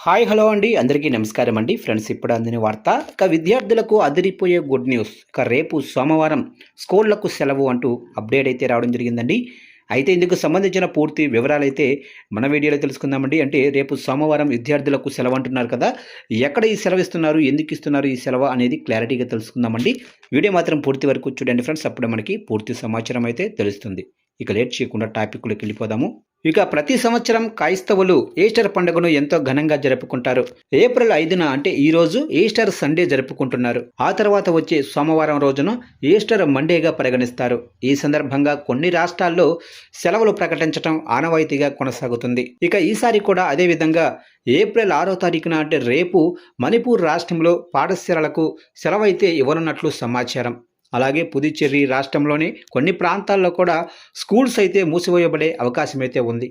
Hi hello అండి అందరికీ నమస్కారం అండి ఫ్రెండ్స్ ఇప్పుడు అందిన వార్త ఇక విద్యార్థులకు అదిరిపోయే గుడ్ న్యూస్ ఇక రేపు సోమవారం స్కూళ్లకు సెలవు అంటూ అప్డేట్ అయితే రావడం జరిగిందండి. అయితే ఇందుకు సంబంధించిన పూర్తి వివరాలు అయితే మన వీడియోలో తెలుసుకుందామండి. అంటే రేపు సోమవారం విద్యార్థులకు సెలవు అంటున్నారు కదా, ఎక్కడ ఈ సెలవు ఇస్తున్నారు, ఎందుకు ఇస్తున్నారు ఈ సెలవు అనేది క్లారిటీగా తెలుసుకుందామండి. వీడియో మాత్రం పూర్తి వరకు చూడండి ఫ్రెండ్స్, అప్పుడు మనకి పూర్తి సమాచారం అయితే తెలుస్తుంది. ఇక లేట్ చేయకుండా టాపిక్లోకి వెళ్ళిపోదాము. ఇక ప్రతి సంవత్సరం క్రైస్తవులు ఈస్టర్ పండుగను ఎంతో ఘనంగా జరుపుకుంటారు. ఏప్రిల్ 5న అంటే ఈ రోజు ఈస్టర్ సండే జరుపుకుంటున్నారు. ఆ తర్వాత వచ్చే సోమవారం రోజున ఈస్టర్ మండేగా పరిగణిస్తారు. ఈ సందర్భంగా కొన్ని రాష్ట్రాల్లో సెలవులు ప్రకటించడం ఆనవాయితీగా కొనసాగుతుంది. ఇక ఈసారి కూడా అదే విధంగా ఏప్రిల్ 6వ తారీఖున అంటే రేపు మణిపూర్ రాష్ట్రంలో పాఠశాలలకు సెలవైతే ఇవ్వనున్నట్లు సమాచారం. అలాగే పుదుచ్చేరి రాష్ట్రంలోని కొన్ని ప్రాంతాల్లో కూడా స్కూల్స్ అయితే మూసివేయబడే అవకాశం అయితే ఉంది.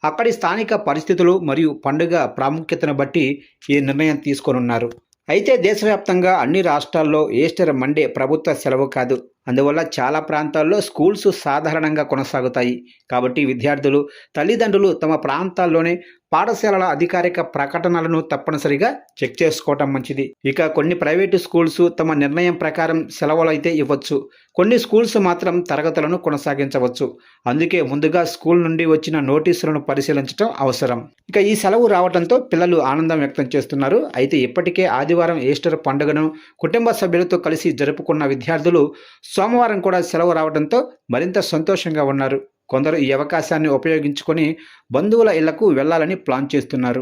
అక్కడి స్థానిక పరిస్థితులు మరియు పండుగ ప్రాముఖ్యతను బట్టి ఈ నిర్ణయం తీసుకోనున్నారు. అయితే దేశవ్యాప్తంగా అన్ని రాష్ట్రాల్లో ఈస్టర్ మండే ప్రభుత్వ సెలవు కాదు. అందువల్ల చాలా ప్రాంతాల్లో స్కూల్స్ సాధారణంగా కొనసాగుతాయి. కాబట్టి విద్యార్థులు, తల్లిదండ్రులు తమ ప్రాంతాల్లోనే పాఠశాలల అధికారిక ప్రకటనలను తప్పనిసరిగా చెక్ చేసుకోవటం మంచిది. ఇక కొన్ని ప్రైవేటు స్కూల్స్ తమ నిర్ణయం ప్రకారం సెలవులు అయితే ఇవ్వచ్చు. కొన్ని స్కూల్స్ మాత్రం తరగతులను కొనసాగించవచ్చు. అందుకే ముందుగా స్కూల్ నుండి వచ్చిన నోటీసులను పరిశీలించడం అవసరం. ఇక ఈ సెలవు రావడంతో పిల్లలు ఆనందం వ్యక్తం చేస్తున్నారు. అయితే ఇప్పటికే ఆదివారం ఈస్టర్ పండుగను కుటుంబ సభ్యులతో కలిసి జరుపుకున్న విద్యార్థులు సోమవారం కూడా సెలవు రావడంతో మరింత సంతోషంగా ఉన్నారు. కొందరు ఈ అవకాశాన్ని ఉపయోగించుకొని బంధువుల ఇళ్లకు వెళ్లాలని ప్లాన్ చేస్తున్నారు.